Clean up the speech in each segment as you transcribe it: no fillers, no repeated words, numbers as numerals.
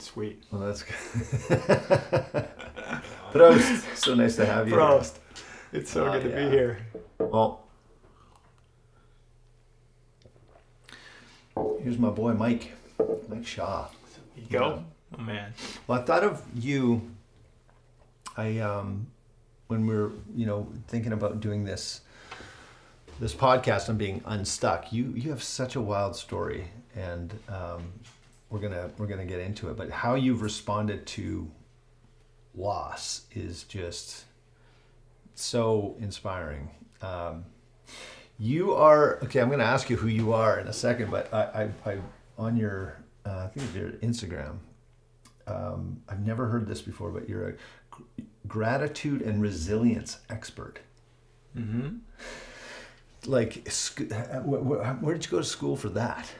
Sweet. Well, that's good. Prost. So nice to have you. Prost. It's so good to be here. Well, here's my boy Mike Shaw. You go. Oh man. Well, I thought of you. When we were, thinking about doing this podcast on being unstuck. You have such a wild story, and we're gonna get into it. But how you've responded to loss is just so inspiring. You are okay. I'm going to ask you who you are in a second, but I on your I think it's your Instagram. I've never heard this before, but you're a gratitude and resilience expert. Mm-hmm. Like, where did you go to school for that?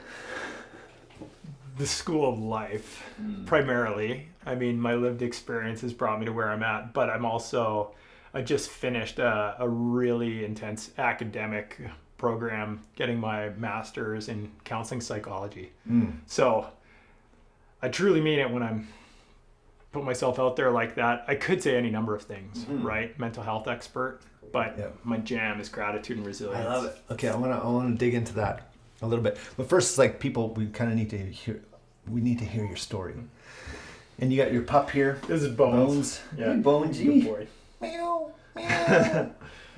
The school of life, primarily. I mean, my lived experience has brought me to where I'm at, but I just finished a really intense academic program, getting my master's in counseling psychology. So I truly mean it when I'm put myself out there like that. I could say any number of things, right? Mental health expert, but my jam is gratitude and resilience. I love it. Okay, I want to dig into that a little bit. But first, it's like we kind of need to hear. We need to hear your story. And you got your pup here. This is Bones. Yeah, hey, Bonesy. Good boy. Meow, meow.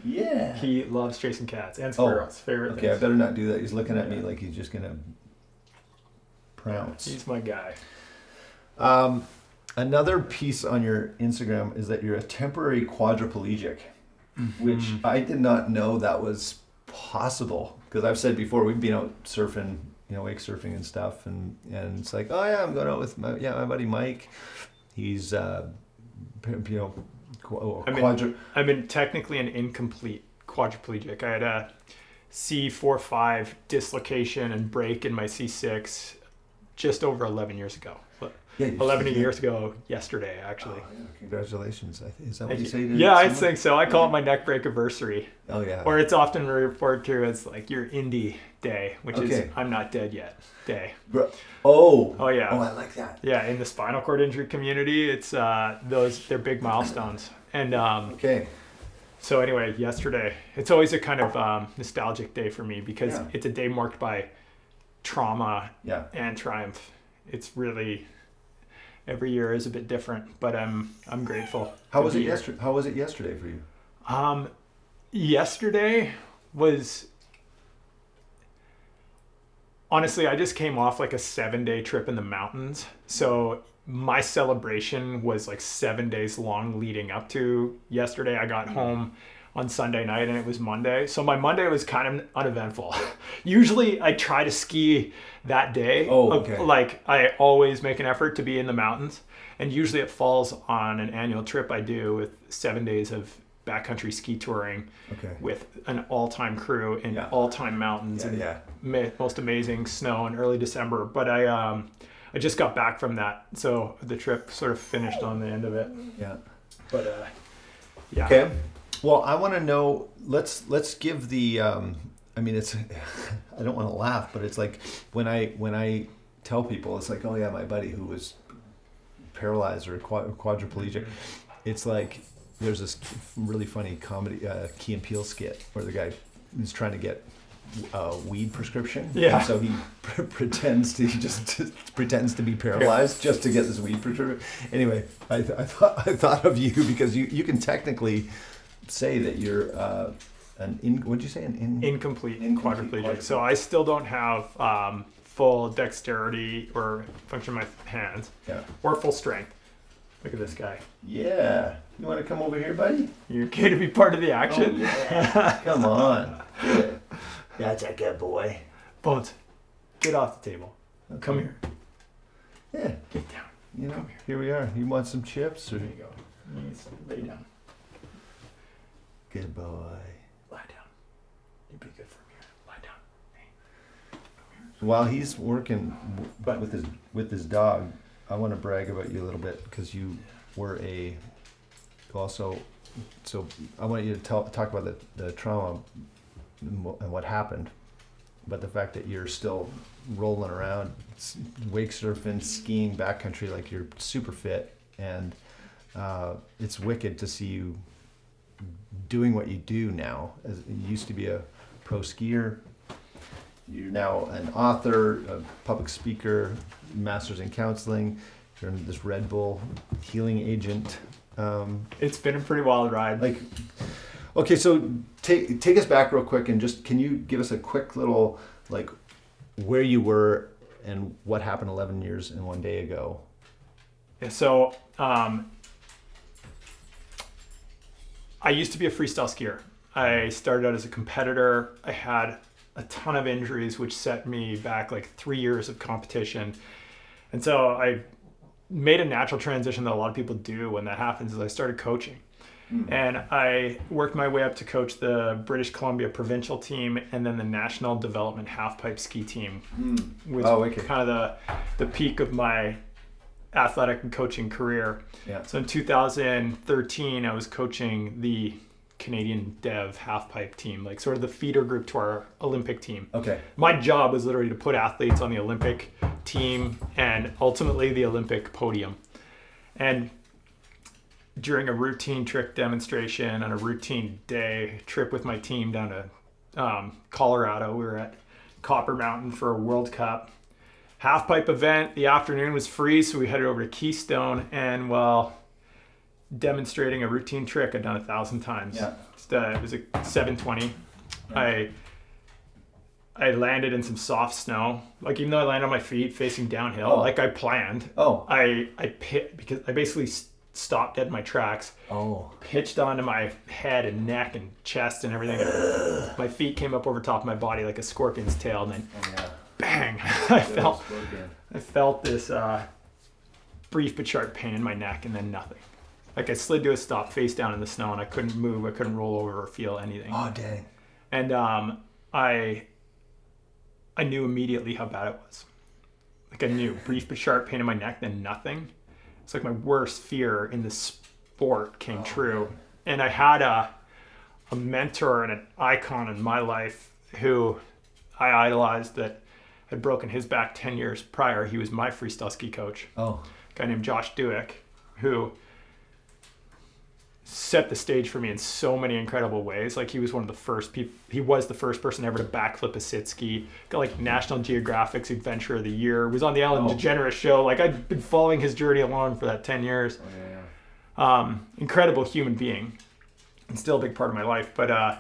Yeah. He loves chasing cats and squirrels. Favorite things. Okay, I better not do that. He's looking at me like he's just gonna pronounce. He's my guy. Another piece on your Instagram is that you're a temporary quadriplegic, which I did not know that was possible. Because I've said before, we've been out surfing, wake surfing and stuff, and it's like, oh yeah, I'm going out with my buddy Mike. He's I'm technically an incomplete quadriplegic. I had a C4-5 dislocation and break in my C6 just over 11 years ago. 11 years ago yesterday, actually. Oh, yeah. Congratulations. Is that what you say? Yeah, I think so. I call it my neck break anniversary. Oh, yeah. Or it's often referred to as like your indie day, which is I'm not dead yet day. Oh, yeah. Oh, I like that. Yeah, in the spinal cord injury community, it's they're big milestones. And so anyway, yesterday, it's always a kind of nostalgic day for me because it's a day marked by trauma and triumph. It's really... Every year is a bit different, but I'm grateful. How was it yesterday? How was it yesterday for you? Yesterday was honestly, I just came off like a 7-day trip in the mountains. So my celebration was like 7 days long leading up to yesterday. I got home on Sunday night and it was Monday. So my Monday was kind of uneventful. Usually I try to ski that day. Oh, okay. Like I always make an effort to be in the mountains. And usually it falls on an annual trip I do with 7 days of backcountry ski touring with an all-time crew in all-time mountains and most amazing snow in early December. But I just got back from that. So the trip sort of finished on the end of it. Yeah. But Okay. Well, I want to know. Let's give the. It's. I don't want to laugh, but it's like when I tell people, it's like, oh yeah, my buddy who was paralyzed or quadriplegic. It's like there's this really funny comedy Key and Peele skit where the guy is trying to get a weed prescription. Yeah. And so he pretends to be paralyzed just to get this weed prescription. Anyway, I thought of you because you can technically say that you're incomplete quadriplegic. So I still don't have full dexterity or function of my hands or full strength. Look at this guy. Yeah. You want to come over here, buddy? You're okay to be part of the action? Oh, yeah. Come on. Good. That's a good boy. Bones, get off the table. Okay. Come here. Yeah. Get down. You know, Come here. here we are. You want some chips? Or? There you go. Knees, lay down. Good boy. Lie down. You'd be good for me. Lie down. Hey. While he's working But- with his dog, I want to brag about you a little bit because you were also. So I want you to talk about the trauma and what happened, but the fact that you're still rolling around, wake surfing, skiing, backcountry, like you're super fit, and it's wicked to see you doing what you do now. As you used to be a pro skier, you're now an author, a public speaker, master's in counseling. You're this Red Bull healing agent. It's been a pretty wild ride. Like, okay, so take us back real quick and just, can you give us a quick little, like, where you were and what happened 11 years and 1 day ago? Yeah, so I used to be a freestyle skier. I started out as a competitor. I had a ton of injuries, which set me back like 3 years of competition. And so I made a natural transition that a lot of people do when that happens, is I started coaching. And I worked my way up to coach the British Columbia provincial team and then the National Development Halfpipe ski team, which was kind of the peak of my athletic and coaching career. Yeah. So in 2013, I was coaching the Canadian Dev Halfpipe team, like sort of the feeder group to our Olympic team. Okay. My job was literally to put athletes on the Olympic team and ultimately the Olympic podium. And during a routine trick demonstration on a routine day trip with my team down to Colorado, we were at Copper Mountain for a World Cup halfpipe event. The afternoon was free, so we headed over to Keystone, and while demonstrating a routine trick I'd done 1,000 times. Yeah. It was a 720. I landed in some soft snow. Like, even though I landed on my feet facing downhill, like I planned. I basically stopped dead in my tracks. Pitched onto my head and neck and chest and everything. My feet came up over top of my body like a scorpion's tail, and then bang! I felt this brief but sharp pain in my neck, and then nothing. Like, I slid to a stop face down in the snow, and I couldn't move. I couldn't roll over or feel anything. Oh, dang. And I knew immediately how bad it was. Like, I knew brief but sharp pain in my neck, then nothing. It's like my worst fear in the sport came true. Man. And I had a mentor and an icon in my life who I idolized that had broken his back 10 years prior. He was my freestyle ski coach. A guy named Josh Duick, who set the stage for me in so many incredible ways. Like, he was one of the first people, he was the first person ever to backflip a sit ski, got like National Geographic's Adventure of the Year, was on the Ellen DeGeneres show. Like, I'd been following his journey along for that 10 years. Incredible human being, and still a big part of my life. But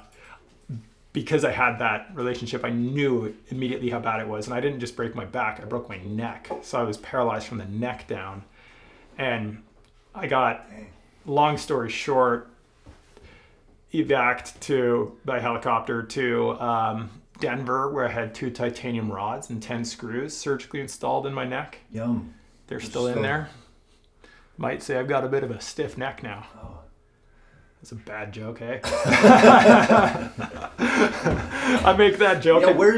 because I had that relationship, I knew immediately how bad it was. And I didn't just break my back, I broke my neck. So I was paralyzed from the neck down. And I got, long story short, evac'd by helicopter to Denver, where I had 2 titanium rods and 10 screws surgically installed in my neck. Yum. They're still in there. Might say I've got a bit of a stiff neck now. That's a bad joke, hey? I make that joke. Yeah, where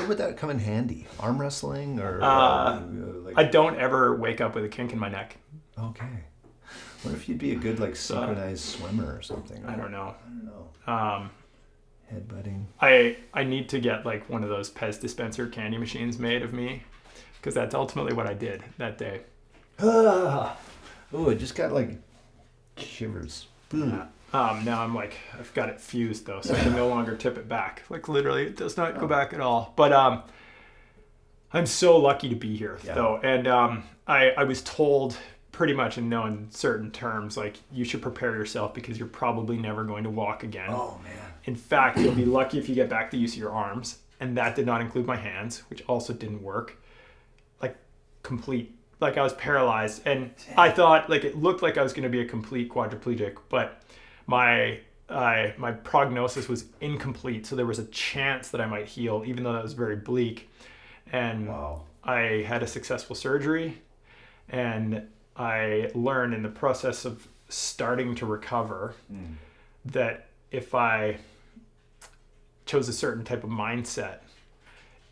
would that come in handy? Arm wrestling or? I don't ever wake up with a kink in my neck. Okay. What if you'd be a good synchronized swimmer or something? I don't know. Headbutting. I need to get like one of those Pez dispenser candy machines made of me, because that's ultimately what I did that day. Oh, it just got like shivers. Now I'm like, I've got it fused though, so I can no longer tip it back. Like, literally, it does not go back at all. But I'm so lucky to be here though, and I was told pretty much in no uncertain terms, like, you should prepare yourself because you're probably never going to walk again. Oh man. In fact, you'll be lucky if you get back the use of your arms, and that did not include my hands, which also didn't work. Like, I was paralyzed, and I thought, like, it looked like I was going to be a complete quadriplegic, but my prognosis was incomplete, so there was a chance that I might heal, even though that was very bleak. And I had a successful surgery, And I learned in the process of starting to recover that if I chose a certain type of mindset,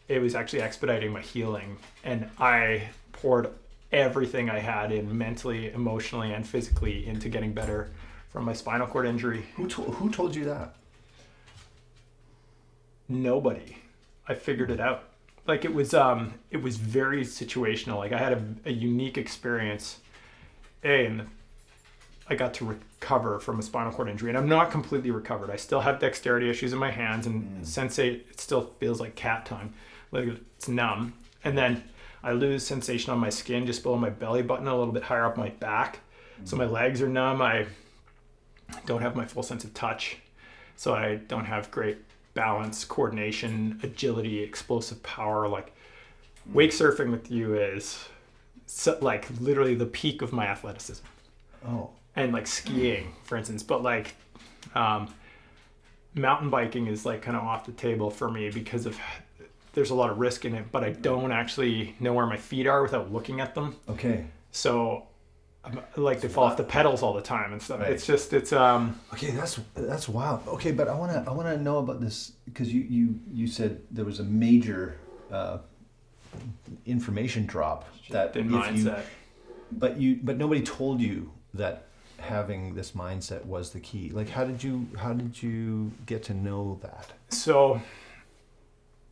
it was actually expediting my healing. And I poured everything I had in mentally, emotionally, and physically into getting better from my spinal cord injury. Who told you that? Nobody. I figured it out. Like it was very situational. Like I had a unique experience. And I got to recover from a spinal cord injury, and I'm not completely recovered. I still have dexterity issues in my hands, and sensate, it still feels like cat tongue, like it's numb. And then I lose sensation on my skin just below my belly button, a little bit higher up my back. So my legs are numb. I don't have my full sense of touch, so I don't have great balance, coordination, agility, explosive power. Like wake surfing with you is like literally the peak of my athleticism. Oh. And like skiing, for instance, but like mountain biking is like kind of off the table for me because of there's a lot of risk in it, but I don't actually know where my feet are without looking at them. Okay. So I like to fall off the pedals all the time and stuff. Right. It's Okay, that's wild. Okay, but I wanna know about this because you said there was a major information drop that in mindset. But nobody told you that having this mindset was the key. Like how did you get to know that? So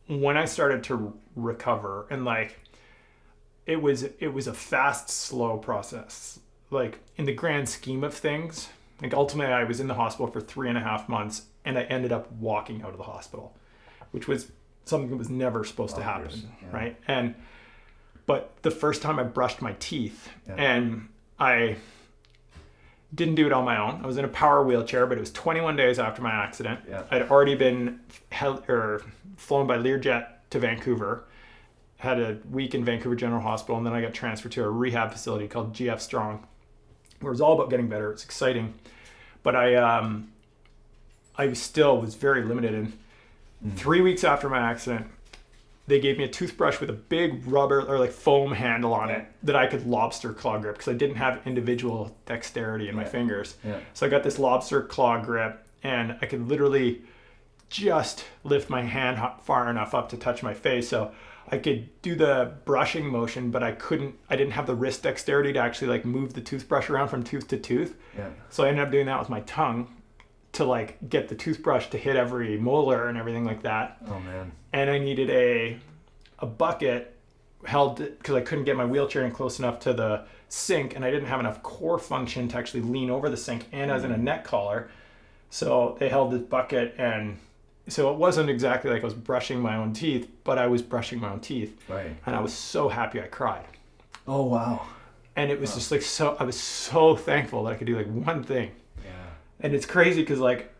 when I started to recover, and like it was a fast, slow process. Like in the grand scheme of things, like ultimately I was in the hospital for 3.5 months, and I ended up walking out of the hospital, which was something that was never supposed to happen, right? But the first time I brushed my teeth, and I didn't do it on my own. I was in a power wheelchair, but it was 21 days after my accident. I'd already been flown by Learjet to Vancouver, had a week in Vancouver General Hospital, and then I got transferred to a rehab facility called GF Strong, where it was all about getting better. It's exciting. But I still was very limited. And 3 weeks after my accident, they gave me a toothbrush with a big rubber or like foam handle on it that I could lobster claw grip because I didn't have individual dexterity in my fingers. So I got this lobster claw grip, and I could literally just lift my hand far enough up to touch my face. So I could do the brushing motion, but I didn't have the wrist dexterity to actually like move the toothbrush around from tooth to tooth. So I ended up doing that with my tongue to like get the toothbrush to hit every molar and everything like that. Oh man. And I needed a bucket held because I couldn't get my wheelchair in close enough to the sink, and I didn't have enough core function to actually lean over the sink, and I was in a neck collar. So they held this bucket, and so it wasn't exactly like I was brushing my own teeth, but I was brushing my own teeth. Right. And I was so happy I cried. Oh wow. And it was just like I was so thankful that I could do like one thing. Yeah. And it's crazy because like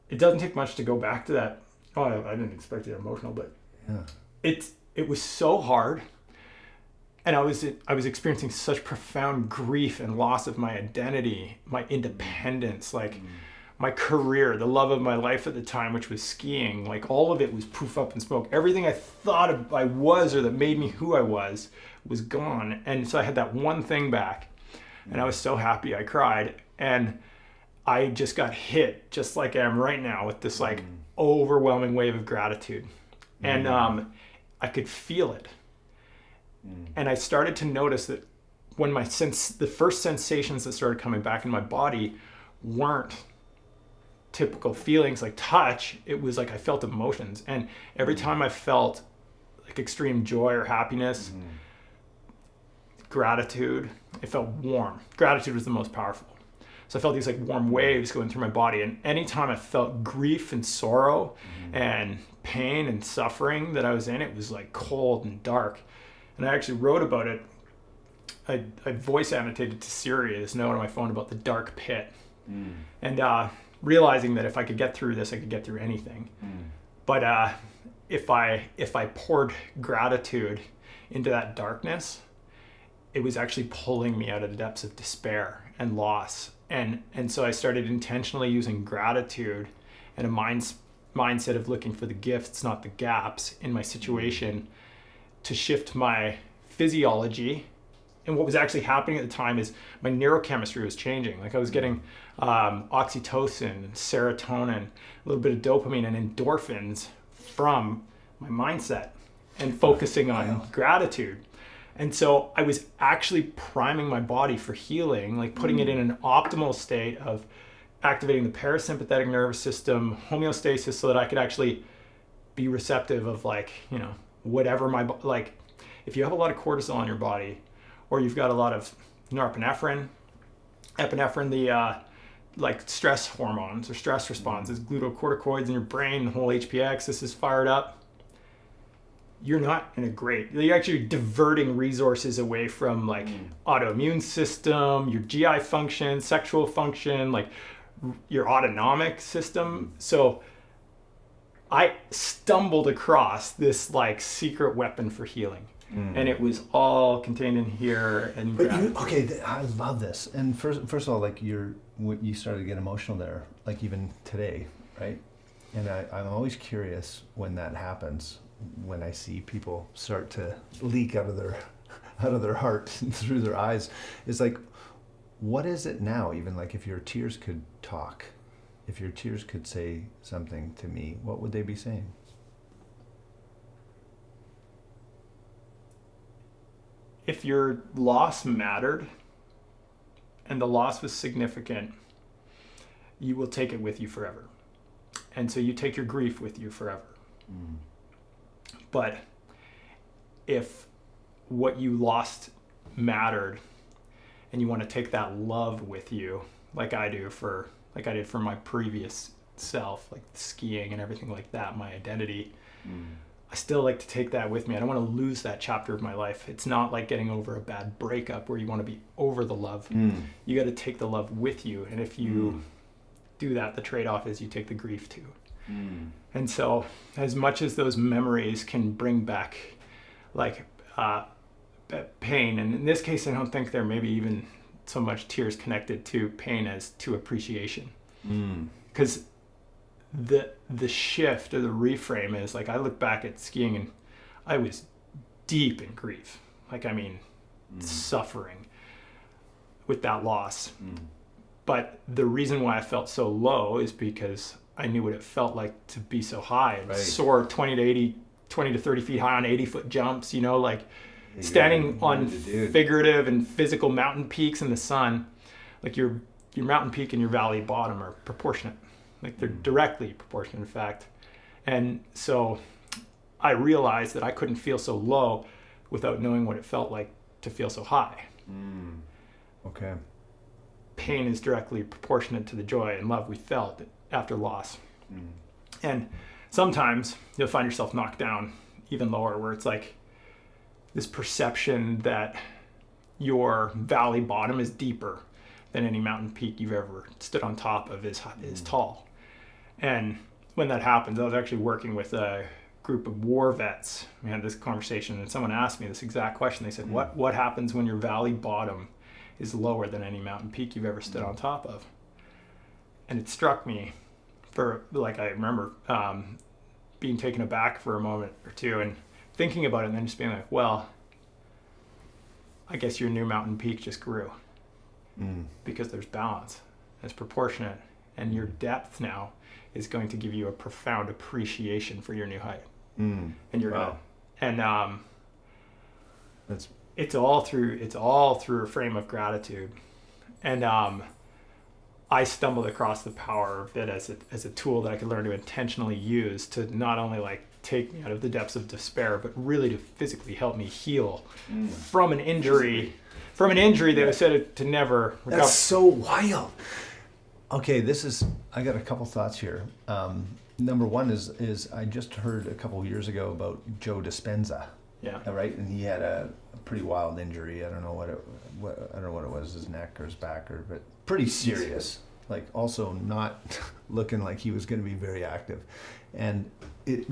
it doesn't take much to go back to that. Oh, I didn't expect to get emotional, but it was so hard, and I was experiencing such profound grief and loss of my identity, my independence, like my career, the love of my life at the time, which was skiing. Like all of it was poof up in smoke. Everything I thought I was or that made me who I was gone, and so I had that one thing back, and I was so happy I cried, and I just got hit just like I am right now with this like overwhelming wave of gratitude. And I could feel it. And I started to notice that when the first sensations that started coming back in my body weren't typical feelings like touch. It was like I felt emotions. And every time I felt like extreme joy or happiness, gratitude, it felt warm. Gratitude was the most powerful. So I felt these like warm waves going through my body. And anytime I felt grief and sorrow and pain and suffering that I was in, it was like cold and dark. And I actually wrote about it. I voice annotated to Siri this note on my phone about the dark pit. And realizing that if I could get through this, I could get through anything. But if I poured gratitude into that darkness, it was actually pulling me out of the depths of despair and loss. And so I started intentionally using gratitude and a mindset of looking for the gifts, not the gaps in my situation, to shift my physiology what was actually happening at the time is my neurochemistry was changing. Like I was getting oxytocin, serotonin, a little bit of dopamine and endorphins from my mindset and focusing on gratitude. And so I was actually priming my body for healing, like putting it in an optimal state of activating the parasympathetic nervous system, homeostasis, so that I could actually be receptive of like, you know, whatever like if you have a lot of cortisol in your body, or you've got a lot of norepinephrine, epinephrine, the like stress hormones or stress responses, glucocorticoids in your brain, the whole HPX, is fired up. You're not in a great, you're actually diverting resources away from like autoimmune system, your GI function, sexual function, like your autonomic system. So I stumbled across this like secret weapon for healing. And it was all contained in here. And I love this. And first of all, like you started to get emotional there, like even today, right? And I'm always curious when that happens, when I see people start to leak out of their heart and through their eyes. It's like, what is it now? Even like if your tears could talk, if your tears could say something to me, what would they be saying? If your loss mattered and the loss was significant, you will take it with you forever. And so you take your grief with you forever. But if what you lost mattered and you want to take that love with you, like I did for my previous self, like skiing and everything like that, my identity, I still like to take that with me. I don't want to lose that chapter of my life. It's not like getting over a bad breakup where you want to be over the love. You got to take the love with you. And if you do that, the trade-off is you take the grief too. And so as much as those memories can bring back like pain, and in this case, I don't think there may be even so much tears connected to pain as to appreciation. Because the shift or the reframe is like, I look back at skiing and I was deep in grief. Like, I mean, suffering with that loss. But the reason why I felt so low is because I knew what it felt like to be so high and soar 20 to 30 feet high on 80-foot jumps, you know, like standing on figurative and physical mountain peaks in the sun. Like your mountain peak and your valley bottom are proportionate. Like they're directly proportionate, in fact. And so I realized that I couldn't feel so low without knowing what it felt like to feel so high. Okay. Pain is directly proportionate to the joy and love we felt after loss. And sometimes you'll find yourself knocked down even lower, where it's like this perception that your valley bottom is deeper than any mountain peak you've ever stood on top of is tall. And when that happens, I was actually working with a group of war vets. We had this conversation and someone asked me this exact question. They said, what happens when your valley bottom is lower than any mountain peak you've ever stood on top of? And it struck me for, like, I remember being taken aback for a moment or two and thinking about it and then just being like, well, I guess your new mountain peak just grew because there's balance. It's proportionate. And your depth now is going to give you a profound appreciation for your new height. And you're and it's all through a frame of gratitude. And I stumbled across the power of it as a tool that I could learn to intentionally use to not only like take me out of the depths of despair, but really to physically help me heal from an injury that was said to never recover. That's so wild. Okay, I got a couple thoughts here. Number one is I just heard a couple years ago about Joe Dispenza. Yeah. Right, and he had a pretty wild injury. I don't know what it was, his neck or his back, but pretty serious. Like also not looking like he was going to be very active, and it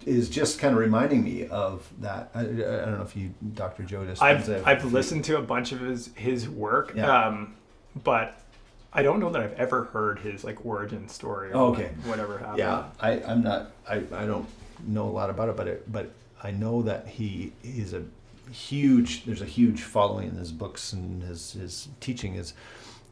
is just kind of reminding me of that. I don't know if you, Dr. Joe Dispenza. I've listened to a bunch of his work, but I don't know that I've ever heard his like origin story or whatever happened. Yeah, I don't know a lot about it, but I know that he there's a huge following in his books, and his teaching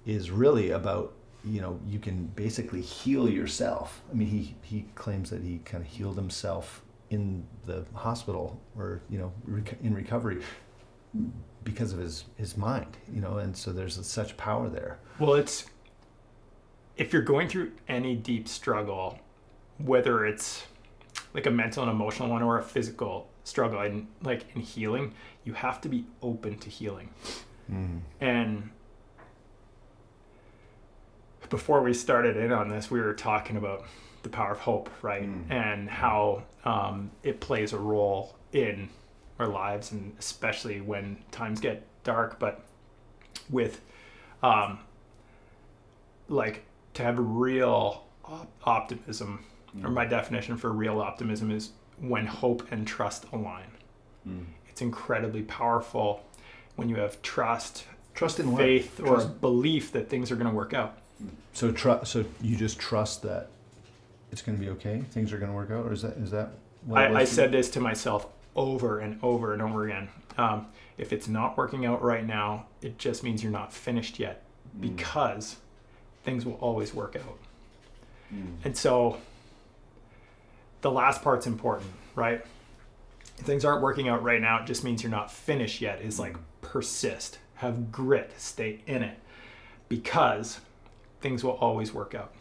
is really about, you can basically heal yourself. I mean, he claims that he kind of healed himself in the hospital, or in recovery, because of his mind, and so there's such power there. Well, if you're going through any deep struggle, whether it's like a mental and emotional one or a physical struggle, and like in healing, you have to be open to healing. And before we started in on this, we were talking about the power of hope, right? And how it plays a role in our lives, and especially when times get dark. But with like, to have real optimism, or my definition for real optimism is when hope and trust align. It's incredibly powerful when you have trust in faith, what? or belief that things are going to work out. So so you just trust that it's going to be okay, things are going to work out, or is that what I said this to myself over and over and over again. If it's not working out right now, it just means you're not finished yet, because things will always work out. And so the last part's important, right? If things aren't working out right now, it just means you're not finished yet. Is like, persist, have grit, stay in it, because things will always work out.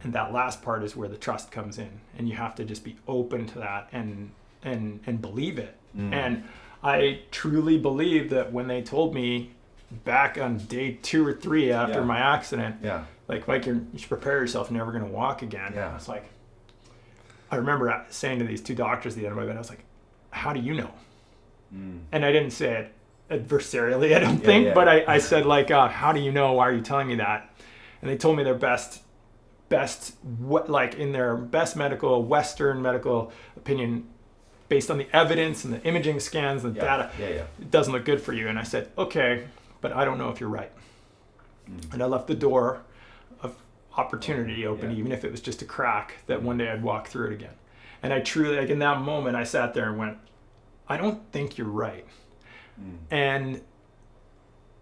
And that last part is where the trust comes in, and you have to just be open to that and believe it. And I truly believe that when they told me back on day 2 or 3 after my accident, like, Mike, you should prepare yourself, you're never going to walk again. It's like, I remember saying to these 2 doctors at the end of my bed, I was like, how do you know? And I didn't say it adversarially, I don't think, but I said, like, how do you know? Why are you telling me that? And they told me their best, like, in their best Western medical opinion, based on the evidence and the imaging scans and the data, it doesn't look good for you. And I said, okay, but I don't know if you're right. And I left the door of opportunity open, even if it was just a crack, that one day I'd walk through it again. And I truly, like, in that moment, I sat there and went, I don't think you're right. And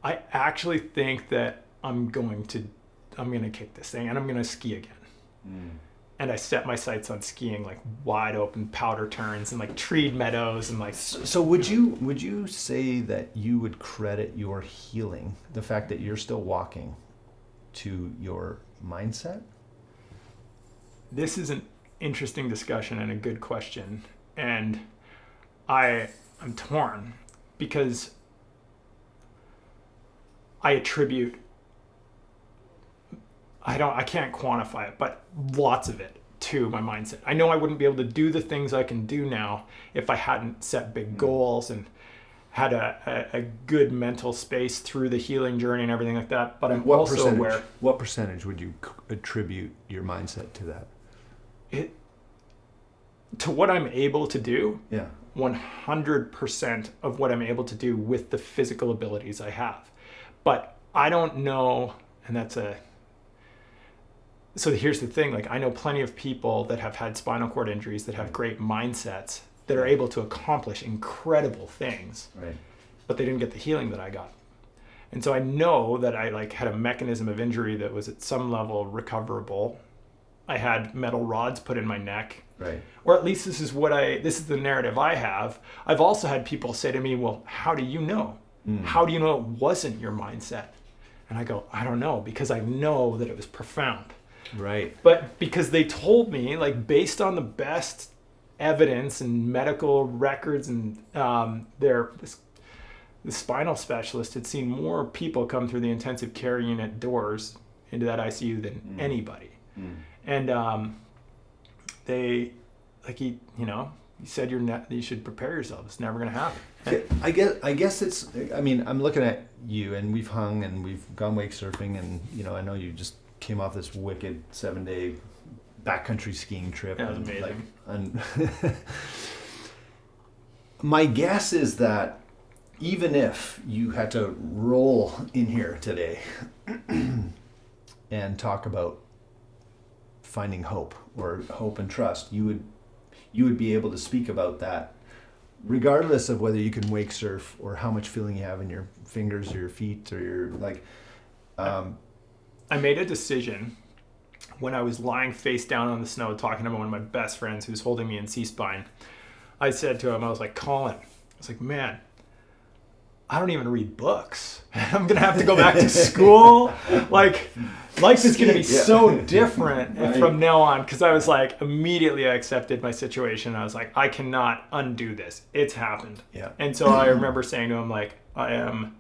I actually think that I'm going to kick this thing, and I'm going to ski again. And I set my sights on skiing, like, wide open powder turns and like treed meadows and like. So would you say that you would credit your healing, the fact that you're still walking, to your mindset? This is an interesting discussion and a good question, and I'm torn, because I attribute, I can't quantify it, but lots of it to my mindset. I know I wouldn't be able to do the things I can do now if I hadn't set big goals and had a good mental space through the healing journey and everything like that. But I'm also aware. What percentage would you attribute your mindset to that? To what I'm able to do? 100% of what I'm able to do with the physical abilities I have. But I don't know, and so here's the thing, like, I know plenty of people that have had spinal cord injuries that have great mindsets that are able to accomplish incredible things, but they didn't get the healing that I got. And so I know that I, like, had a mechanism of injury that was at some level recoverable. I had metal rods put in my neck. Or at least this is the narrative I have. I've also had people say to me, well, how do you know? How do you know it wasn't your mindset? And I go, I don't know, because I know that it was profound. But because they told me, like, based on the best evidence and medical records, and the spinal specialist had seen more people come through the intensive care unit doors into that ICU than anybody. And they, like, he said, you should prepare yourself. It's never going to happen. I guess it's, I mean, I'm looking at you, and we've hung and we've gone wake surfing, and, I know you just came off this wicked 7-day backcountry skiing trip. That was amazing. My guess is that even if you had to roll in here today and talk about finding hope, or hope and trust, you would be able to speak about that regardless of whether you can wake surf or how much feeling you have in your fingers or your feet or your like. I made a decision when I was lying face down on the snow talking to one of my best friends who's holding me in C-spine. I said to him, I was like, Colin, I was like, man, I don't even read books. I'm going to have to go back to school. Like, life is going to be so different from now on. Because I was like, immediately I accepted my situation. I was like, I cannot undo this. It's happened. Yeah. And so I remember saying to him, like, I am,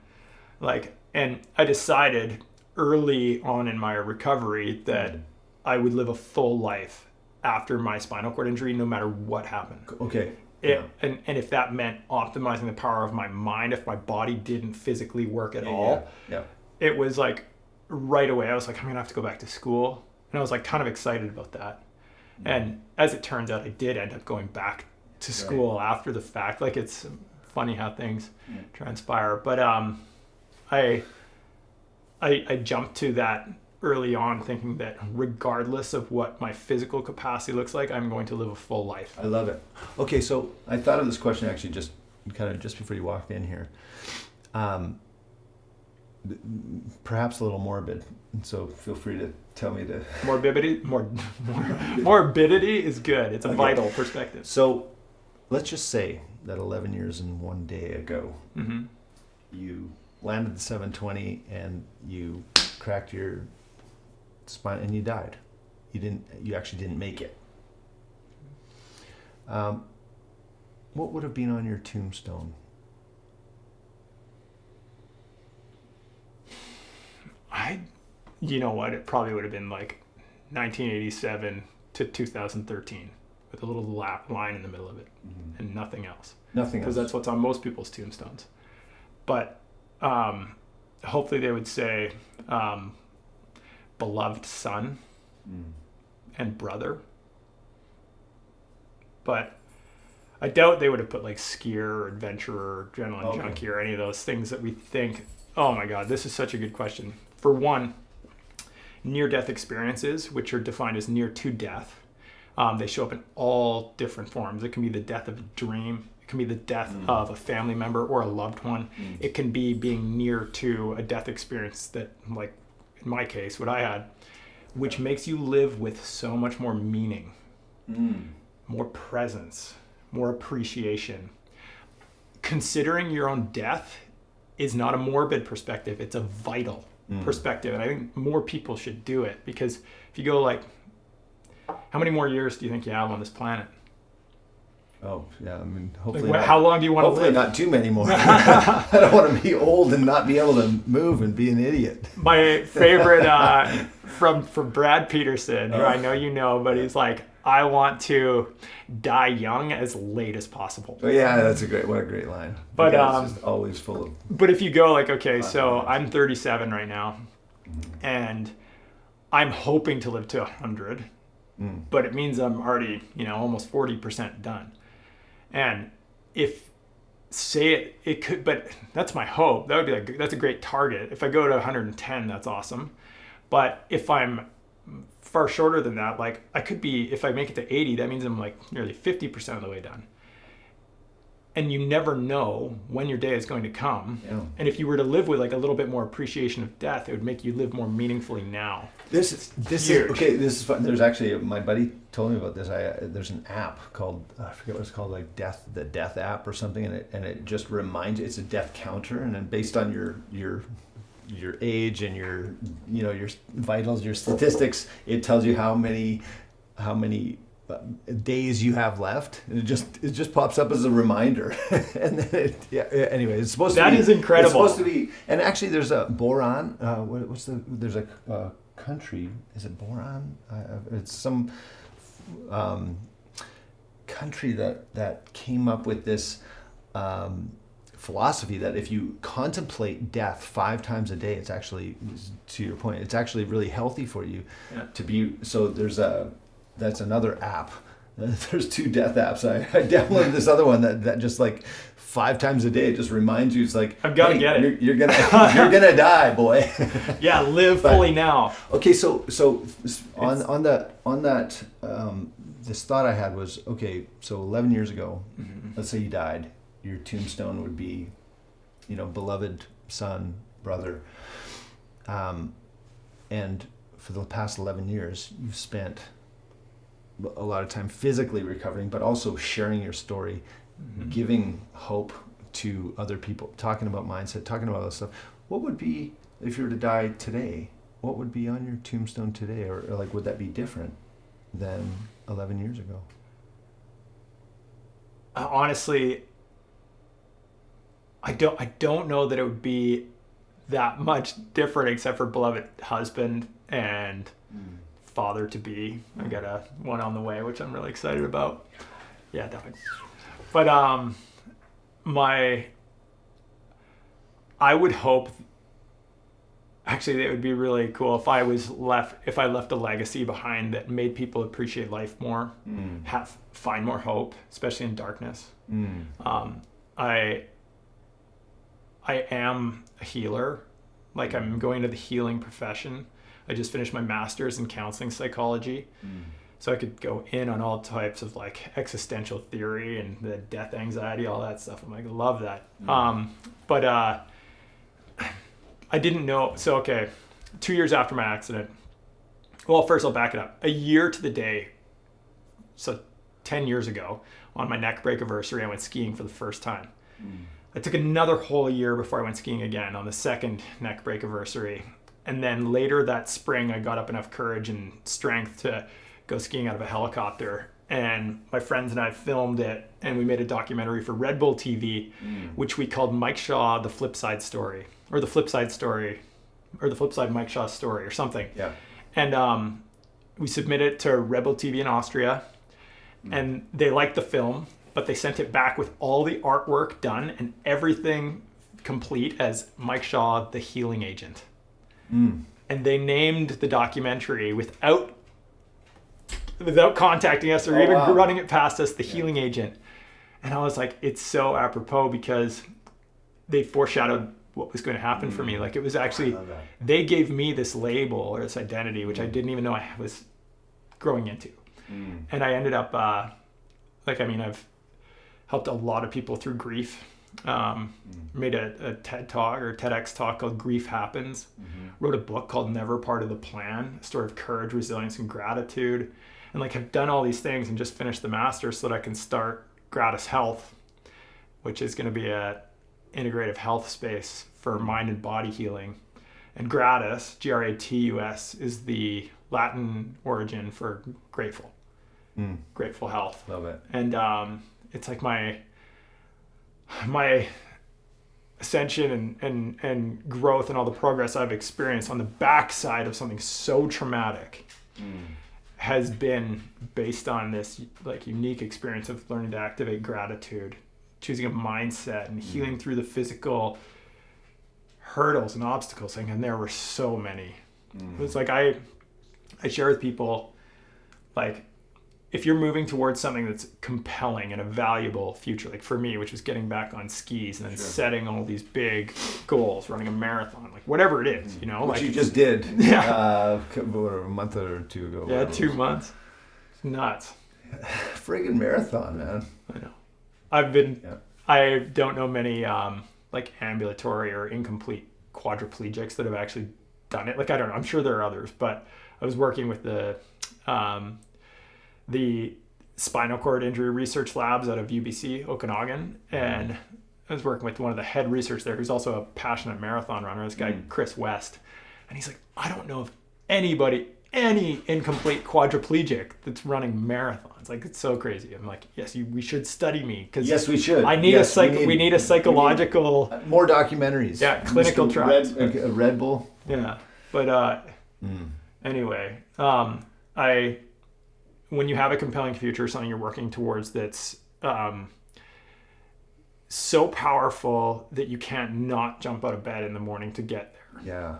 like, and I decided early on in my recovery that I would live a full life after my spinal cord injury, no matter what happened. Okay. And if that meant optimizing the power of my mind, if my body didn't physically work at all, it was like right away, I was like, I'm going to have to go back to school. And I was like kind of excited about that. And as it turns out, I did end up going back to school after the fact. Like, it's funny how things transpire. But I jumped to that early on thinking that regardless of what my physical capacity looks like, I'm going to live a full life. I love it. Okay, so I thought of this question actually just before you walked in here. Perhaps a little morbid, so feel free to tell me the... Morbidity is good. It's a vital perspective. So let's just say that 11 years and 1 day ago, you landed the 720 and you cracked your spine and you died. You actually didn't make it. What would have been on your tombstone? You know what? It probably would have been like 1987 to 2013 with a little line in the middle of it and nothing else. Nothing else. Because that's what's on most people's tombstones. But hopefully they would say beloved son and brother. But I doubt they would have put like skier or adventurer or adrenaline junkie or any of those things that we think, oh my God, this is such a good question. For one, near-death experiences, which are defined as near to death, they show up in all different forms. It can be the death of a dream. It can be the death of a family member or a loved one. It can be being near to a death experience that, like in my case, what I had, which makes you live with so much more meaning, more presence, more appreciation. Considering your own death is not a morbid perspective. It's a vital perspective. And I think more people should do it, because if you go like, how many more years do you think you have on this planet? Oh, yeah. I mean, hopefully like, how long do you want to live? Hopefully not too many more. I don't want to be old and not be able to move and be an idiot. My favorite from Brad Peterson, who I know you know, but he's like, I want to die young as late as possible. Oh, yeah, what a great line. But it's just always full of... But if you go like, okay, so I'm 37 right now, and I'm hoping to live to 100, but it means I'm already, almost 40% done. And if, say it could, but that's my hope. That would be like, that's a great target. If I go to 110, that's awesome. But if I'm far shorter than that, like I could be, if I make it to 80, that means I'm like nearly 50% of the way done. And you never know when your day is going to come. Yeah. And if you were to live with like a little bit more appreciation of death, it would make you live more meaningfully now. This is okay. This is fun. There's actually, my buddy told me about this. There's an app called, I forget what it's called, like the death app or something, and it just reminds you. It's a death counter, and then based on your age and your vitals, your statistics, it tells you how many days you have left, and it just pops up as a reminder. And then anyway, it's supposed to be... That is incredible. It's supposed to be, and actually there's a boron, there's a country, is it boron? It's some country that came up with this philosophy that if you contemplate death 5 times a day, it's actually, to your point, it's actually really healthy for you to be. So that's another app. There's 2 death apps. I downloaded this other one that just like 5 times a day, it just reminds you. It's like, I've got to get it. You're gonna die, boy. Yeah, live fully now. Okay, so on that this thought I had was, okay, so 11 years ago, Mm-hmm. let's say you died, your tombstone would be, beloved son, brother. And for the past 11 years, you've spent a lot of time physically recovering, but also sharing your story, Mm-hmm. giving hope to other people, talking about mindset, talking about all this stuff. What would be, if you were to die today, what would be on your tombstone today? Or like, would that be different than 11 years ago? Honestly, I don't know that it would be that much different, except for beloved husband and father to be. I got one on the way, which I'm really excited about. Yeah, definitely. But I would hope. Actually, it would be really cool if I left a legacy behind that made people appreciate life more, find more hope, especially in darkness. I am a healer. Like, I'm going into the healing profession. I just finished my master's in counseling psychology. So I could go in on all types of like existential theory and the death anxiety, all that stuff. I'm like, I love that. But I didn't know. So, okay, 2 years after my accident. Well, first I'll back it up. A year to the day. So 10 years ago, on my neck break anniversary, I went skiing for the first time. I took another whole year before I went skiing again on the second neck break anniversary. And then later that spring, I got up enough courage and strength to go skiing out of a helicopter. And my friends and I filmed it, and we made a documentary for Red Bull TV, which we called Mike Shaw, The Flip Side Story, or The Flip Side Story, or The Flip Side Mike Shaw Story, or something. Yeah. And we submitted it to Red Bull TV in Austria, and they liked the film, but they sent it back with all the artwork done and everything complete as Mike Shaw, the healing agent. And they named the documentary without contacting us or running it past us, the healing agent. And I was like, it's so apropos because they foreshadowed what was going to happen for me. Like, it was actually, they gave me this label or this identity, which I didn't even know I was growing into. And I ended up, I've helped a lot of people through grief. Made a TED talk or TEDx talk called Grief Happens. Wrote a book called Never Part of the Plan, a story of courage, resilience, and gratitude. And like, have done all these things and just finished the master's so that I can start Gratis Health, which is going to be a integrative health space for mind and body healing. And gratis, Gratus, is the Latin origin for grateful. Grateful health. Love it. And it's like my ascension and growth and all the progress I've experienced on the backside of something so traumatic has been based on this like unique experience of learning to activate gratitude, choosing a mindset, and healing through the physical hurdles and obstacles. And there were so many. It was like I share with people, like, if you're moving towards something that's compelling and a valuable future, like for me, which was getting back on skis and then setting all these big goals, running a marathon, like whatever it is, Which like you just did. Yeah. A month or two ago. Yeah, 2 months. It's nuts. Friggin' marathon, man. I know. I don't know many like ambulatory or incomplete quadriplegics that have actually done it. Like, I don't know. I'm sure there are others, but I was working with the spinal cord injury research labs out of UBC, Okanagan. And I was working with one of the head researchers there, who's also a passionate marathon runner, this guy, Chris West. And he's like, I don't know of any incomplete quadriplegic that's running marathons. Like, it's so crazy. I'm like, yes, we should study me. Yes, we should. I need we need a psychological... more documentaries. Yeah, clinical trials. Red Bull. Yeah. But anyway, when you have a compelling future, something you're working towards that's so powerful that you can't not jump out of bed in the morning to get there. Yeah.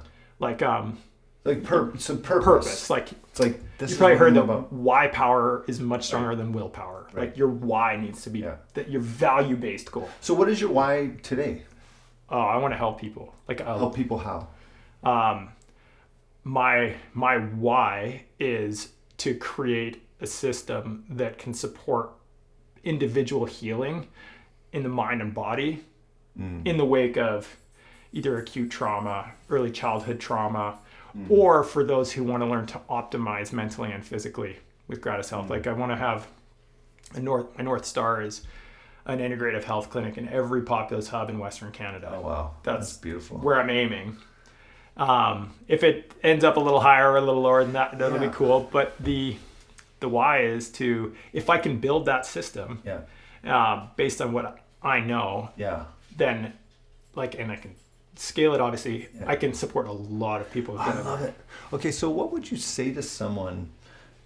Purpose. Like, it's like this. You probably heard that why power is much stronger than willpower. Right. Like, your why needs to be that your value-based goal. So what is your why today? Oh, I want to help people. Like, help people how? My why is to create a system that can support individual healing in the mind and body in the wake of either acute trauma, early childhood trauma, or for those who want to learn to optimize mentally and physically with Gratis Health. Like I want to have my North Star is an integrative health clinic in every populous hub in Western Canada. Oh, wow. That's beautiful. Where I'm aiming. If it ends up a little higher or a little lower than that, that'll be cool. But the why is to, if I can build that system based on what I know, then and I can scale it, obviously, I can support a lot of people. I love it. Okay, so what would you say to someone,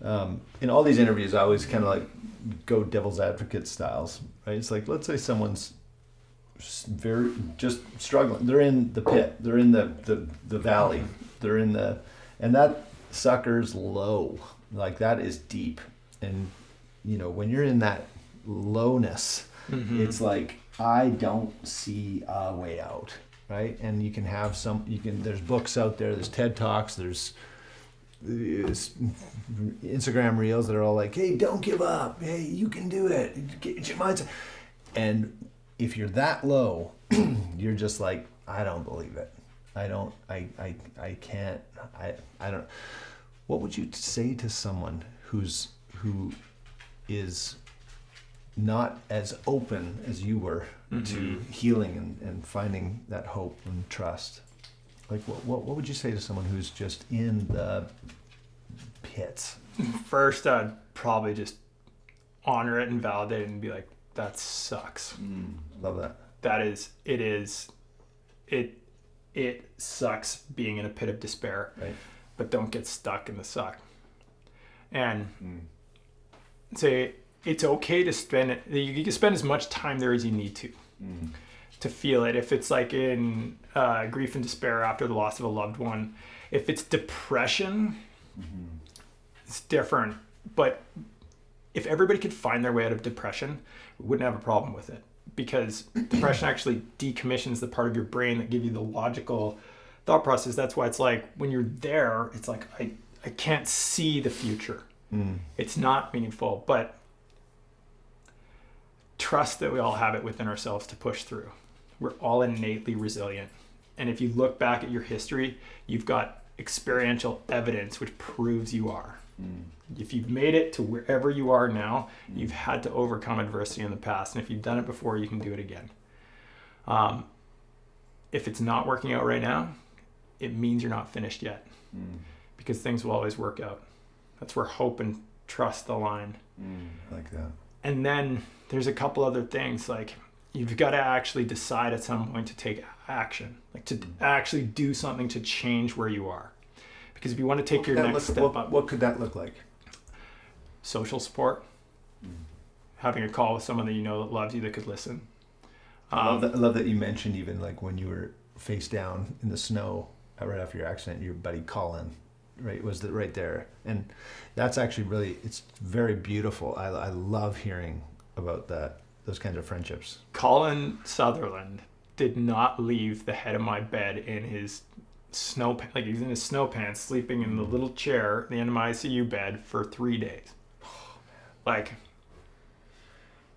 in all these interviews, I always kind of like go devil's advocate styles, right? It's like, let's say someone's very just struggling. They're in the pit. They're in the valley. They're in and that sucker's low. Like that is deep. And, when you're in that lowness, it's like, I don't see a way out, right? And you can have there's books out there, there's TED Talks, there's Instagram reels that are all like, hey, don't give up. Hey, you can do it. Get your mindset. And if you're that low, you're just like, I don't believe it. I can't. What would you say to someone who is not as open as you were to healing and finding that hope and trust? Like, what would you say to someone who's just in the pits? First, I'd probably just honor it and validate it and be like, that sucks. Love that. It sucks being in a pit of despair, right? But don't get stuck in the suck. And say it's okay to you can spend as much time there as you need to feel it. If it's like in grief and despair after the loss of a loved one, if it's depression, it's different. But if everybody could find their way out of depression, we wouldn't have a problem with it, because depression actually decommissions the part of your brain that give you the logical thought process. That's why it's like when you're there, it's like I can't see the future. It's not meaningful, but trust that we all have it within ourselves to push through. We're all innately resilient. And if you look back at your history, you've got experiential evidence which proves you are. If you've made it to wherever you are now, you've had to overcome adversity in the past. And if you've done it before, you can do it again. If it's not working out right now, it means you're not finished yet, because things will always work out. That's where hope and trust align. I like that. And then there's a couple other things, like you've got to actually decide at some point to take action, like to actually do something to change where you are. Because if you want to take your next step up. What could that look like? Social support. Having a call with someone that you know that loves you, that could listen. I love that you mentioned even like when you were face down in the snow right after your accident, your buddy Colin, right, was right there. And that's actually really, it's very beautiful. I love hearing about those kinds of friendships. Colin Sutherland did not leave the head of my bed in his he's in his snow pants, sleeping in the little chair at the end of my ICU bed for 3 days. Like,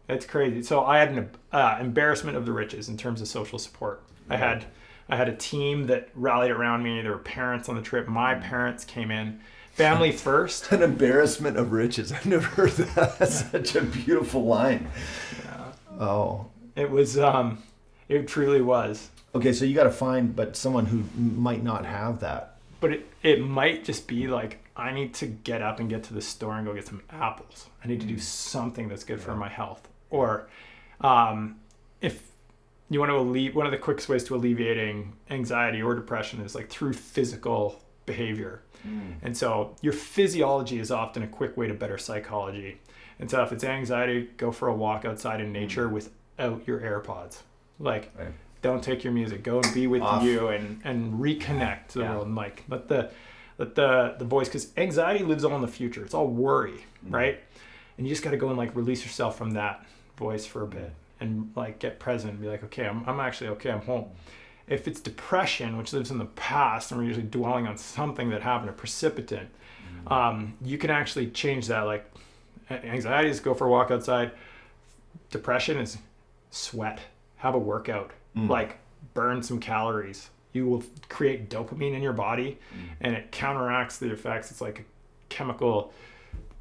it's crazy. So I had an embarrassment of the riches in terms of social support. I had a team that rallied around me. There were parents on the trip. My parents came in. Family first. An embarrassment of riches. I've never heard that. That's such a beautiful line. Yeah. Oh. It was, it truly was. Okay, so you got to find, but someone who might not have that. But it might just be like, I need to get up and get to the store and go get some apples. I need to do something that's good for my health. Or if you want to one of the quickest ways to alleviating anxiety or depression is like through physical behavior. And so your physiology is often a quick way to better psychology. And so if it's anxiety, go for a walk outside in nature without your AirPods. Like, don't take your music. Go and be with you and reconnect to the world, and like let the voice, because anxiety lives all in the future. It's all worry, right? And you just got to go and like release yourself from that voice for a bit and like get present and be like, okay, I'm actually okay. I'm home. If it's depression, which lives in the past, and we're usually dwelling on something that happened, a precipitant, you can actually change that. Like Anxiety is go for a walk outside. Depression is sweat. Have a workout. Like burn some calories. You will create dopamine in your body, and it counteracts the effects. It's like a chemical.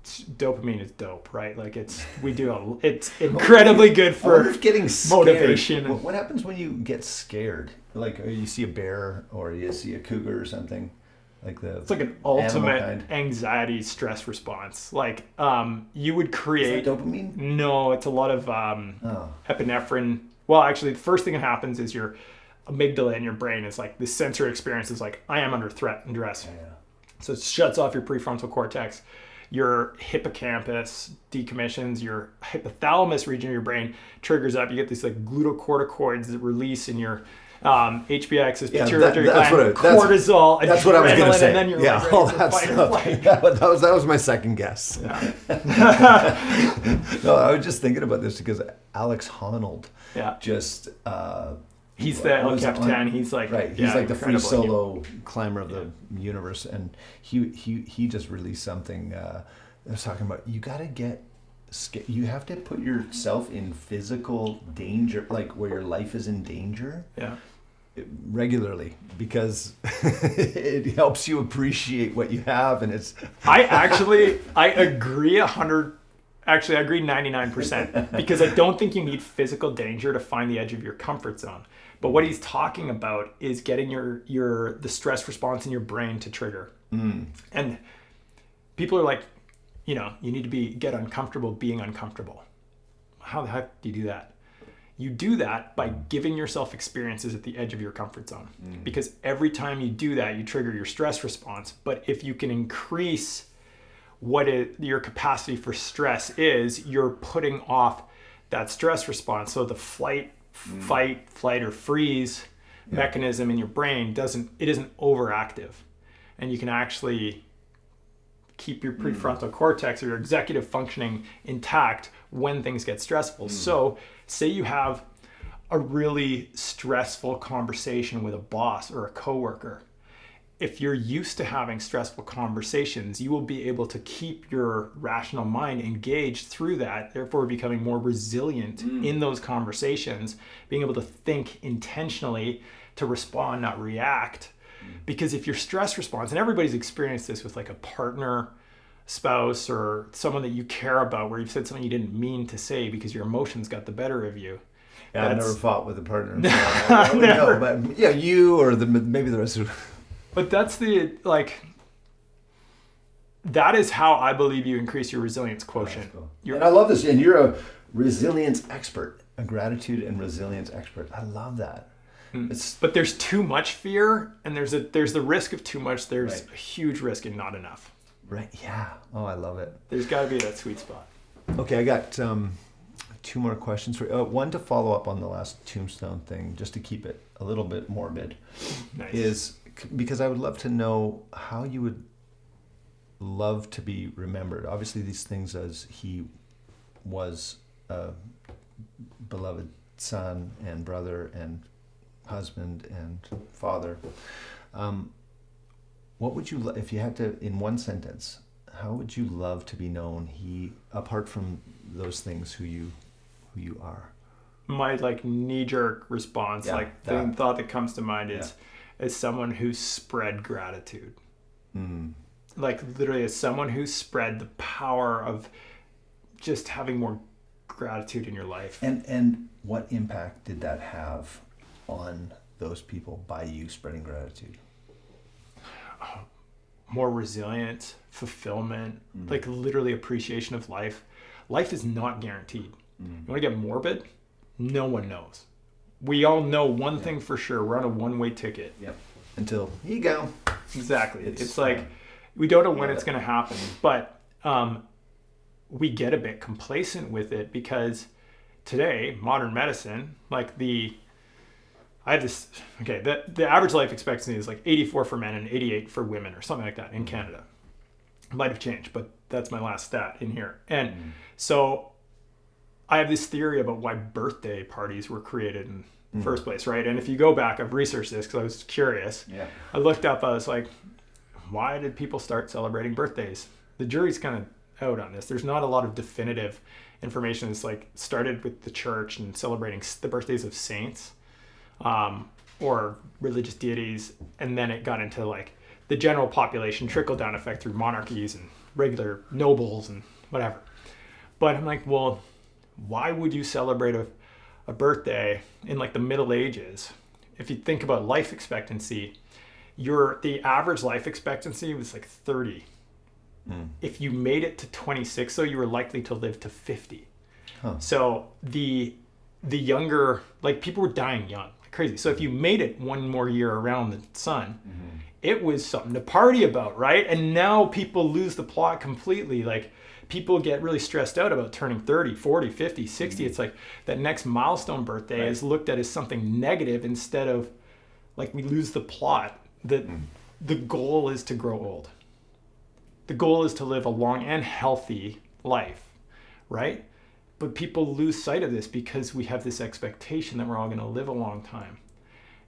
Dopamine is dope, right? Like it's incredibly good for getting motivation. Scared. What happens when you get scared? Like you see a bear or you see a cougar or something. It's like an ultimate anxiety stress response. Like you would create. Is that dopamine? No, it's a lot of epinephrine. Well, actually, the first thing that happens is your amygdala in your brain is like the sensory experience is like, I am under threat and duress. Yeah. So it shuts off your prefrontal cortex. Your hippocampus decommissions, your hypothalamus region of your brain triggers up. You get these like glucocorticoids that release in your HPX is pituitary gland, cortisol, that's what I was going to say. And then you're like, all that stuff. That was my second guess. Yeah. No, I was just thinking about this because Alex Honnold just... he's the El Capitan. He's like he's like the free solo climber of the universe, and he just released something. I was talking about you got to get scared. You have to put yourself in physical danger, like where your life is in danger. Yeah. Regularly, because it helps you appreciate what you have, and it's. I agree 100. Actually, I agree 99% because I don't think you need physical danger to find the edge of your comfort zone. But what he's talking about is getting the stress response in your brain to trigger. And people are like, you need to get uncomfortable being uncomfortable. How the heck do you do that? You do that by giving yourself experiences at the edge of your comfort zone. Because every time you do that, you trigger your stress response. But if you can increase your capacity for stress is, you're putting off that stress response. So the fight, flight, or freeze mechanism in your brain isn't overactive, and you can actually keep your prefrontal cortex or your executive functioning intact when things get stressful. So say you have a really stressful conversation with a boss or a coworker. If you're used to having stressful conversations, you will be able to keep your rational mind engaged through that, therefore becoming more resilient in those conversations, being able to think intentionally to respond, not react. Because if your stress response, and everybody's experienced this with like a partner, spouse, or someone that you care about where you've said something you didn't mean to say because your emotions got the better of you. Yeah, I've never fought with a partner. So I wouldn't know, but you or maybe the rest of. But that's that is how I believe you increase your resilience quotient. Cool. And I love this. And you're a resilience expert, a gratitude and resilience expert. I love that. But there's too much fear, and there's the risk of too much. There's a huge risk in not enough. Right. Yeah. Oh, I love it. There's got to be that sweet spot. Okay, I got 2 more questions for you. One to follow up on the last tombstone thing, just to keep it a little bit morbid. Nice. Is because I would love to know how you would love to be remembered. Obviously, these things as he was a beloved son and brother and husband and father. What would you, if you had to, in one sentence, how would you love to be known? Apart from those things, who you are. My knee-jerk response, the thought that comes to mind is someone who spread gratitude. Like literally as someone who spread the power of just having more gratitude in your life. And what impact did that have on those people by you spreading gratitude? More resilience, fulfillment, like literally appreciation of life. Life is not guaranteed. You want to get morbid? No one knows. We all know one thing for sure. We're on a one-way ticket. Yep. Until you go. Exactly. It's like we don't know when it's going to happen, but we get a bit complacent with it because today, modern medicine, the average life expectancy is 84 for men and 88 for women or something like that in Canada. It might have changed, but that's my last stat in here. And so I have this theory about why birthday parties were created in the first place, right? And if you go back, I've researched this because I was curious. Yeah. I looked up, I was like, why did people start celebrating birthdays? The jury's kind of out on this. There's not a lot of definitive information. It's like started with the church and celebrating the birthdays of saints, or religious deities, and then it got into like the general population, trickle down effect through monarchies and regular nobles and whatever. But I'm like, well, why would you celebrate a birthday in like the Middle Ages? If you think about life expectancy, the average life expectancy was like 30. If you made it to 26, so you were likely to live to 50. So the younger, like people were dying young, like crazy. So if you made it one more year around the sun, it was something to party about, right? And now people lose the plot completely. Like people get really stressed out about turning 30, 40, 50, 60. It's like that next milestone birthday is looked at as something negative instead of like we lose the plot that the goal is to grow old. The goal is to live a long and healthy life, right? But people lose sight of this because we have this expectation that we're all going to live a long time.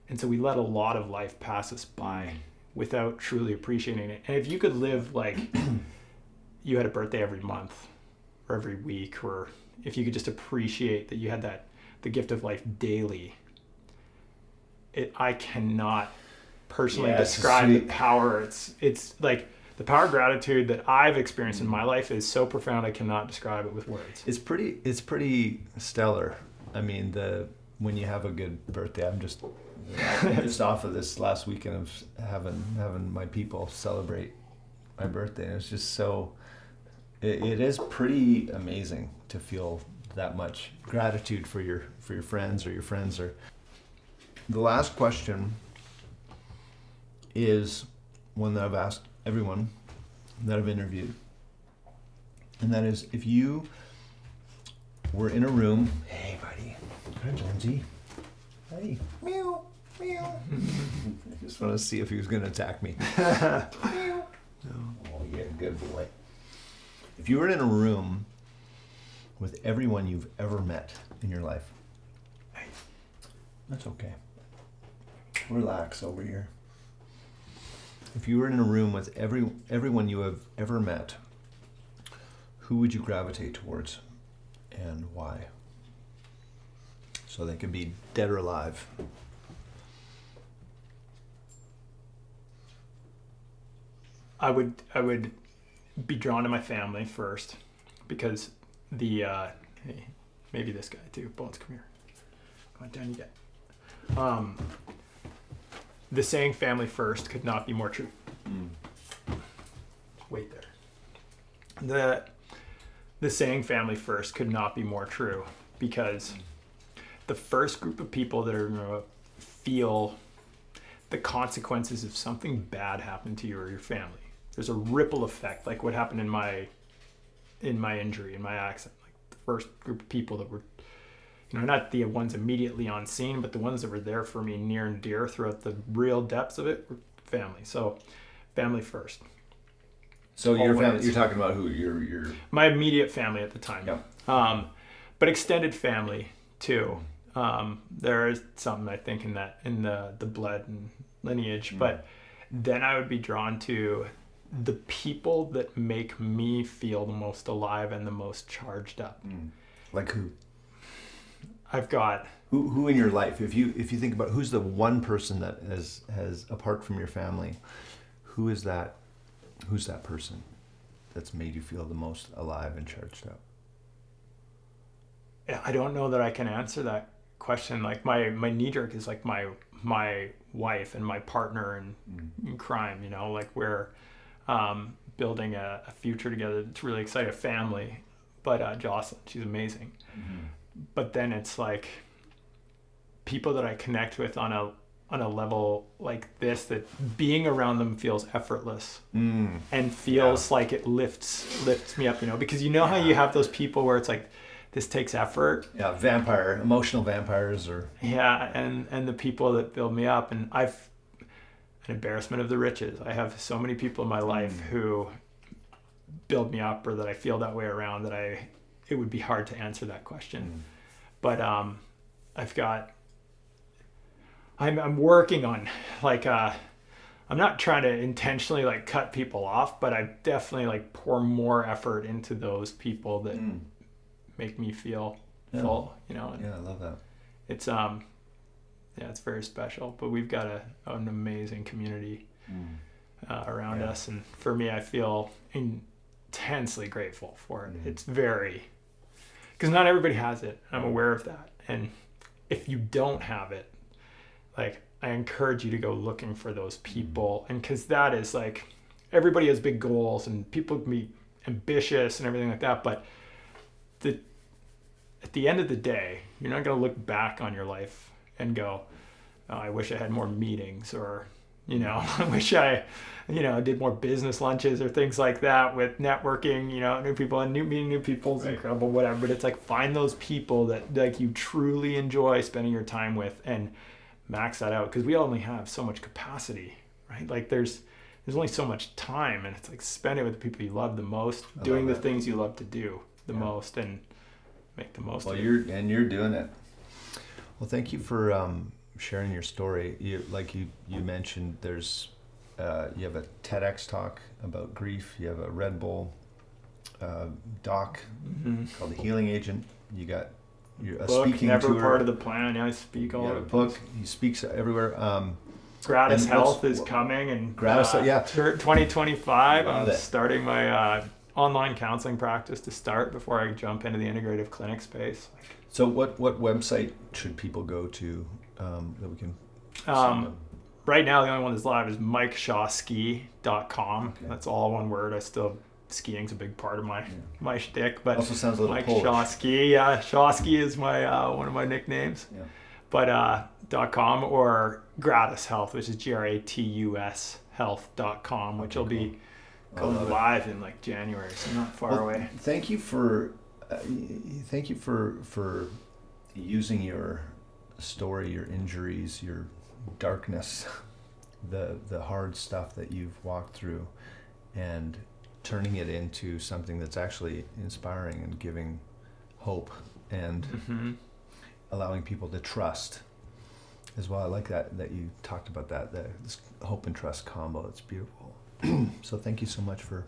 And so we let a lot of life pass us by without truly appreciating it. And if you could live like you had a birthday every month or every week, or if you could just appreciate that you had the gift of life daily, I cannot personally describe the power. It's like the power of gratitude that I've experienced in my life is so profound I cannot describe it with words. It's pretty stellar. I mean, when you have a good birthday, I'm just off of this last weekend of having my people celebrate my birthday, and it's just so it is pretty amazing to feel that much gratitude for your friends or your friends. Or the last question is one that I've asked everyone that I've interviewed, and that is, if you were in a room, hey buddy, hi Jonesy, hey, meow, meow. I just want to see if he was going to attack me. Meow. Oh yeah, good boy. If you were in a room with everyone you've ever met in your life, hey, that's okay. Relax over here. If you were in a room with everyone you have ever met, who would you gravitate towards and why? So they could be dead or alive. I would be drawn to my family first, because hey, maybe this guy too. Bones, come here. Come on, down you get. The saying "family first" could not be more true. Wait there. The saying "family first" could not be more true, because the first group of people that are going to feel the consequences of something bad happened to you or your family. There's a ripple effect, like what happened in my injury, in my accident. Like the first group of people that were, not the ones immediately on scene, but the ones that were there for me near and dear throughout the real depths of it were family. So family first. So your family, you're talking about who? Your my immediate family at the time. Yeah. But extended family too. There is something I think in the blood and lineage, but then I would be drawn to the people that make me feel the most alive and the most charged up. Like who? I've got who in your life, if you think about who's the one person that has apart from your family, who's that person that's made you feel the most alive and charged up? I don't know that I can answer that question. Like my knee jerk is like my wife and my partner in crime, like we're building a future together that's really exciting, a family. But Jocelyn, she's amazing. But then it's like people that I connect with on a level like this, that being around them feels effortless and feels like it lifts me up, because how you have those people where it's like, this takes effort. Yeah, emotional vampires or... Yeah, and the people that build me up. And I've an embarrassment of the riches. I have so many people in my life who build me up, or that I feel that way around, that it would be hard to answer that question. But I'm working on like a I'm not trying to intentionally like cut people off, but I definitely like pour more effort into those people that make me feel full, you know. And yeah, I love that. it's it's very special. But we've got an amazing community around us, and for me, I feel intensely grateful for it. It's very, because not everybody has it. I'm aware of that, and if you don't have it, like, I encourage you to go looking for those people. And because that is like, everybody has big goals and people can be ambitious and everything like that, but at the end of the day, you're not going to look back on your life and go, oh, I wish I had more meetings, or, you know, I wish I, you know, did more business lunches or things like that with networking, you know, new people, and meeting new people is incredible, whatever. But it's like, find those people that like you truly enjoy spending your time with and max that out, because we only have so much capacity, right? Like there's only so much time, and it's like, spend it with the people you love the most, doing the things you love to do the most, and make the most of it. You're doing it. Well, thank you for sharing your story. You mentioned, there's you have a TEDx talk about grief. You have a Red Bull doc called The Healing Agent. You got a book, speaking never tour. Part of the Plan. Yeah, I speak all over. A book. He speaks everywhere. Gratis Health is coming, and Gratis, 2025. Love I'm it. starting my online counseling practice to start before I jump into the integrative clinic space. So what website should people go to that we can right now, the only one that's live is MikeShawSki.com. Okay. That's all one word. I still, skiing's a big part of my shtick, but also sounds a little Mike Polish. Shaw Ski. Yeah, Shaw Ski is my one of my nicknames. Yeah. But .com, or Gratis Health, which is GRATUS health.com, which will be going live in like January, so not far away. Thank you for using your story, your injuries, your darkness, the hard stuff that you've walked through, and turning it into something that's actually inspiring and giving hope, and allowing people to trust as well. I like that you talked about that this hope and trust combo. It's beautiful. So thank you so much for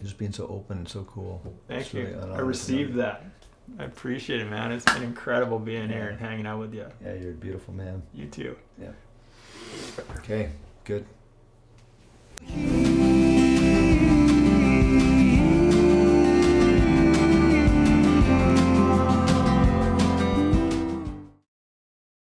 just being so open and so cool. Thank you. I received that. I appreciate it, man. It's been incredible being here and hanging out with you. Yeah, you're a beautiful man. You too. Yeah. Okay, good.